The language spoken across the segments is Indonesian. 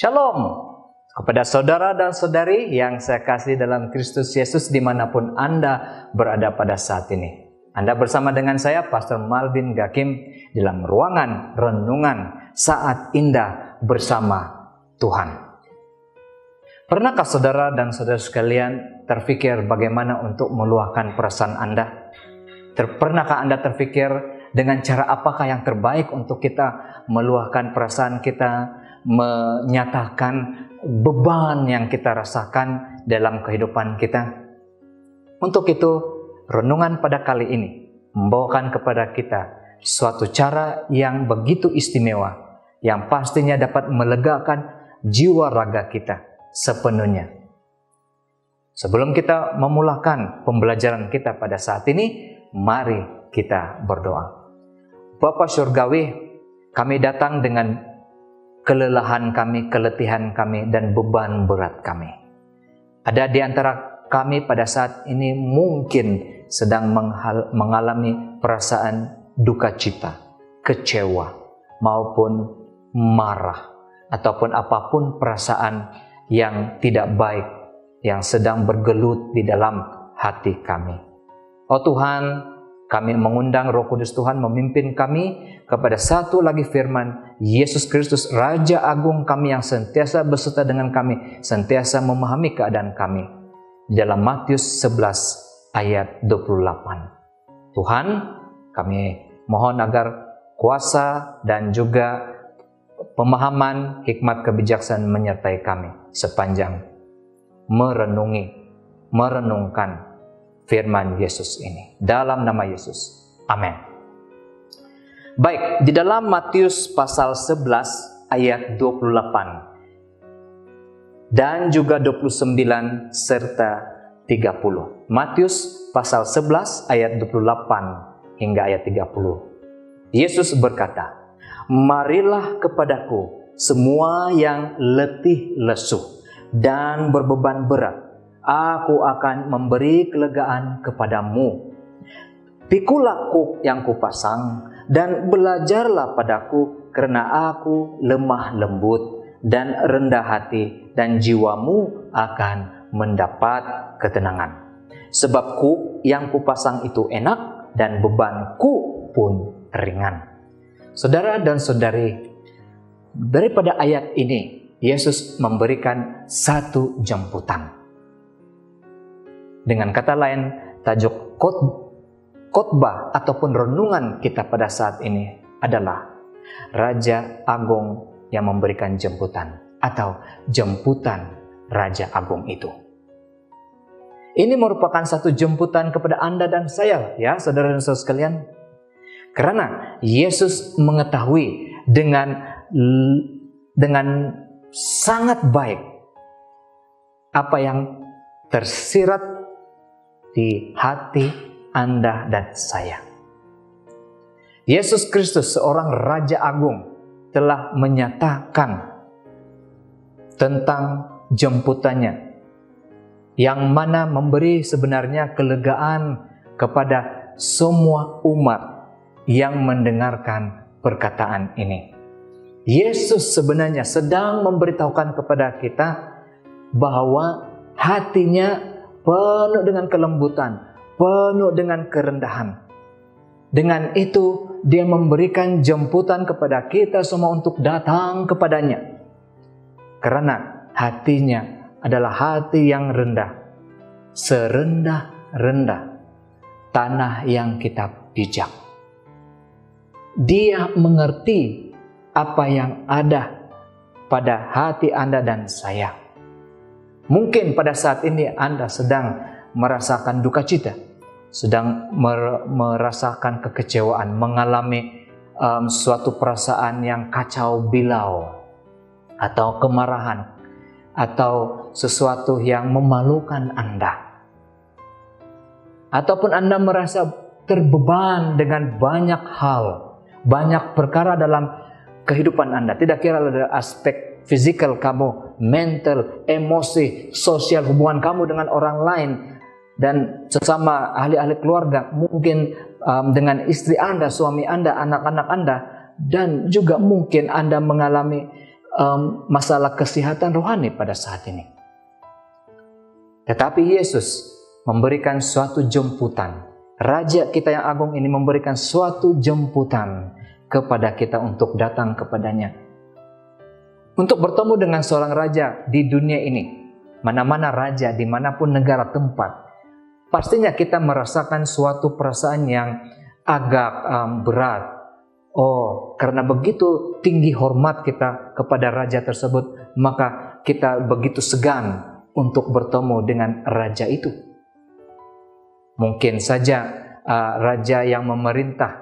Shalom kepada saudara dan saudari yang saya kasih dalam Kristus Yesus dimanapun Anda berada pada saat ini. Anda bersama dengan saya, Pastor Malvin Gakim, dalam ruangan renungan saat indah bersama Tuhan. Pernahkah saudara dan saudara sekalian terfikir bagaimana untuk meluahkan perasaan Anda? Pernahkah Anda terfikir dengan cara apakah yang terbaik untuk kita meluahkan perasaan kita, menyatakan beban yang kita rasakan dalam kehidupan kita? Untuk itu, renungan pada kali ini membawakan kepada kita suatu cara yang begitu istimewa, yang pastinya dapat melegakan jiwa raga kita sepenuhnya. Sebelum kita memulakan pembelajaran kita pada saat ini, mari kita berdoa. Bapa Surgawi, kami datang dengan kelelahan kami, keletihan kami, dan beban berat kami. Ada di antara kami pada saat ini mungkin sedang mengalami perasaan duka cita, kecewa, maupun marah, ataupun apapun perasaan yang tidak baik yang sedang bergelut di dalam hati kami. Oh Tuhan, kami mengundang Roh Kudus Tuhan memimpin kami kepada satu lagi firman Yesus Kristus, Raja Agung kami yang sentiasa beserta dengan kami, sentiasa memahami keadaan kami. Dalam Matius 11 ayat 28. Tuhan, kami mohon agar kuasa dan juga pemahaman, hikmat, kebijaksanaan menyertai kami sepanjang merenungkan firman Yesus ini. Dalam nama Yesus. Amin. Baik, di dalam Matius pasal 11 ayat 28 dan juga 29 serta 30. Matius pasal 11 ayat 28 hingga ayat 30. Yesus berkata, "Marilah kepadaku semua yang letih lesu dan berbeban berat, Aku akan memberi kelegaan kepadamu. Pikulah kuk yang kupasang dan belajarlah padaku, karena aku lemah lembut dan rendah hati, dan jiwamu akan mendapat ketenangan. Sebab kuk yang kupasang itu enak dan bebanku pun ringan." Saudara dan saudari, daripada ayat ini Yesus memberikan satu jemputan. Dengan kata lain, tajuk khotbah ataupun renungan kita pada saat ini adalah Raja Agung yang memberikan jemputan, atau jemputan Raja Agung itu. Ini merupakan satu jemputan kepada Anda dan saya, ya saudara dan saudara sekalian. Karena Yesus mengetahui dengan sangat baik apa yang tersirat di hati Anda dan saya. Yesus Kristus, seorang Raja Agung, telah menyatakan tentang jemputannya, yang mana memberi sebenarnya kelegaan kepada semua umat yang mendengarkan perkataan ini. Yesus sebenarnya sedang memberitahukan kepada kita bahwa hatinya penuh dengan kelembutan, penuh dengan kerendahan. Dengan itu, dia memberikan jemputan kepada kita semua untuk datang kepadanya. Karena hatinya adalah hati yang rendah, serendah-rendah tanah yang kita pijak. Dia mengerti apa yang ada pada hati Anda dan saya. Mungkin pada saat ini Anda sedang merasakan duka cita, sedang merasakan kekecewaan, mengalami suatu perasaan yang kacau bilau, atau kemarahan, atau sesuatu yang memalukan Anda. Ataupun Anda merasa terbeban dengan banyak hal, banyak perkara dalam kehidupan Anda. Tidak kira ada aspek fisikal kamu, mental, emosi, sosial, hubungan kamu dengan orang lain, dan sesama ahli-ahli keluarga, mungkin dengan istri Anda, suami Anda, anak-anak Anda, dan juga mungkin Anda mengalami masalah kesehatan rohani pada saat ini. Tetapi Yesus memberikan suatu jemputan. Raja kita yang agung ini memberikan suatu jemputan kepada kita untuk datang kepadanya. Untuk bertemu dengan seorang raja di dunia ini. Mana-mana raja, dimanapun negara tempat. Pastinya kita merasakan suatu perasaan yang agak berat. Oh, karena begitu tinggi hormat kita kepada raja tersebut, maka kita begitu segan untuk bertemu dengan raja itu. Mungkin saja raja yang memerintah,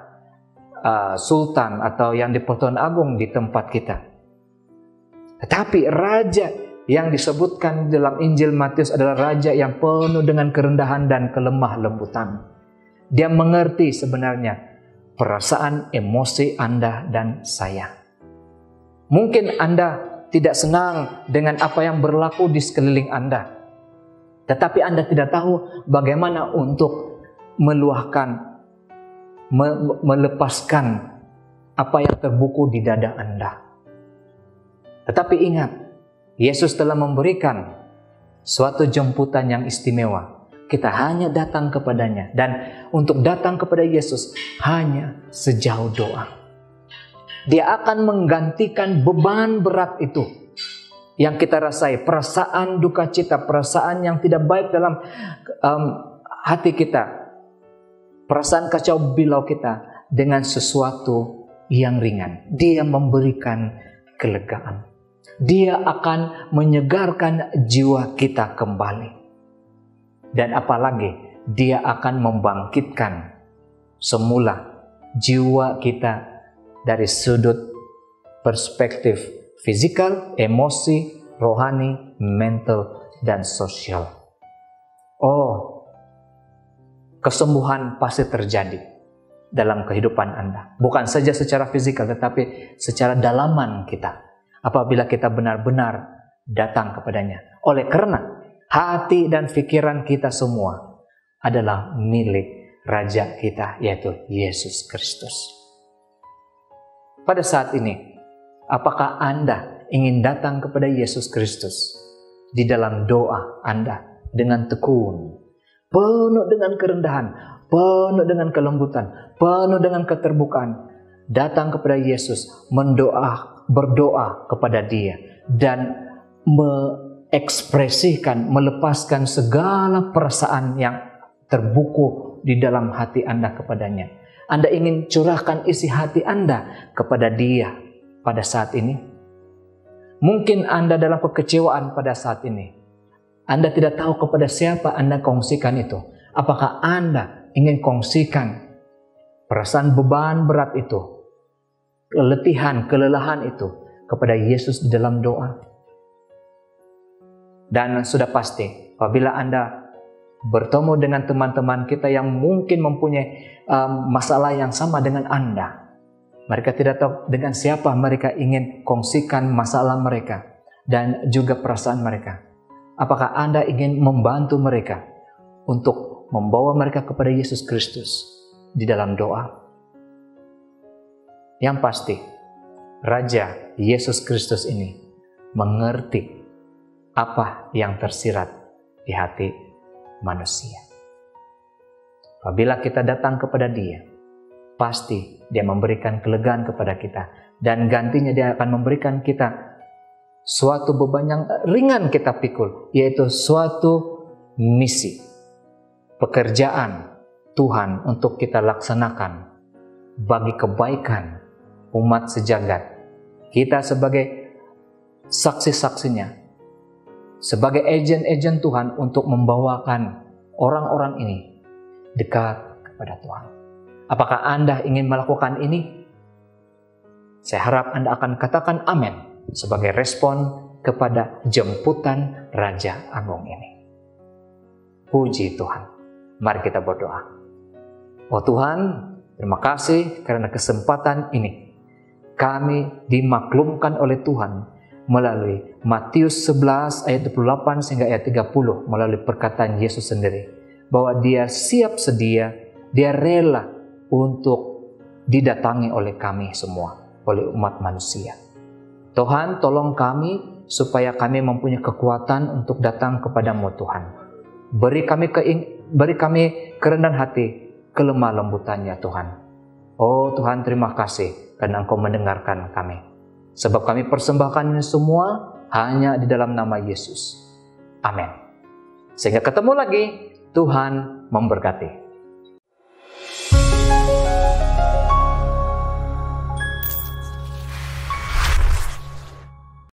sultan atau yang di-Pertuan Agung di tempat kita. Tetapi raja yang disebutkan dalam Injil Matius adalah raja yang penuh dengan kerendahan dan kelemah lembutan. Dia mengerti sebenarnya perasaan, emosi Anda dan saya. Mungkin Anda tidak senang dengan apa yang berlaku di sekeliling Anda. Tetapi Anda tidak tahu bagaimana untuk meluahkan, melepaskan apa yang terbuku di dada Anda. Tetapi ingat, Yesus telah memberikan suatu jemputan yang istimewa. Kita hanya datang kepadanya. Dan untuk datang kepada Yesus hanya sejauh doa. Dia akan menggantikan beban berat itu yang kita rasai. Perasaan duka cita, perasaan yang tidak baik dalam hati kita. Perasaan kacau bilau kita dengan sesuatu yang ringan. Dia memberikan kelegaan. Dia akan menyegarkan jiwa kita kembali. Dan apalagi dia akan membangkitkan semula jiwa kita dari sudut perspektif fisikal, emosi, rohani, mental, dan sosial. Oh, kesembuhan pasti terjadi dalam kehidupan Anda. Bukan saja secara fisikal, tetapi secara dalaman kita. Apabila kita benar-benar datang kepadanya. Oleh karena hati dan pikiran kita semua adalah milik Raja kita, yaitu Yesus Kristus. Pada saat ini, apakah Anda ingin datang kepada Yesus Kristus di dalam doa Anda dengan tekun, penuh dengan kerendahan, penuh dengan kelembutan, penuh dengan keterbukaan, datang kepada Yesus, berdoa kepada Dia, dan ekspresikan, melepaskan segala perasaan yang terbuku di dalam hati Anda kepadanya. Anda ingin curahkan isi hati Anda kepada Dia pada saat ini. Mungkin Anda dalam kekecewaan pada saat ini. Anda tidak tahu kepada siapa Anda kongsikan itu. Apakah Anda ingin kongsikan perasaan beban berat itu, keletihan, kelelahan itu kepada Yesus di dalam doa? Dan sudah pasti, apabila Anda bertemu dengan teman-teman kita yang mungkin mempunyai masalah yang sama dengan Anda, mereka tidak tahu dengan siapa mereka ingin kongsikan masalah mereka dan juga perasaan mereka. Apakah Anda ingin membantu mereka untuk membawa mereka kepada Yesus Kristus di dalam doa? Yang pasti, Raja Yesus Kristus ini mengerti apa yang tersirat di hati manusia. Apabila kita datang kepada Dia, pasti Dia memberikan kelegaan kepada kita. Dan gantinya Dia akan memberikan kita suatu beban yang ringan kita pikul, yaitu suatu misi, pekerjaan Tuhan untuk kita laksanakan bagi kebaikan umat sejagat. Kita sebagai saksi-saksinya, sebagai agen-agen Tuhan untuk membawakan orang-orang ini dekat kepada Tuhan. Apakah Anda ingin melakukan ini? Saya harap Anda akan katakan amin sebagai respon kepada jemputan Raja Agung ini. Puji Tuhan. Mari kita berdoa. Oh Tuhan, terima kasih karena kesempatan ini. Kami dimaklumkan oleh Tuhan melalui Matius 11 ayat 28 hingga ayat 30, melalui perkataan Yesus sendiri, bahwa Dia siap sedia, Dia rela untuk didatangi oleh kami semua, oleh umat manusia. Tuhan, tolong kami supaya kami mempunyai kekuatan untuk datang kepadamu Tuhan. Beri kami kerendahan hati, kelemah lembutannya Tuhan. Oh Tuhan, terima kasih karena Engkau mendengarkan kami. Sebab kami persembahkan ini semua hanya di dalam nama Yesus. Amin. Sehingga ketemu lagi, Tuhan memberkati.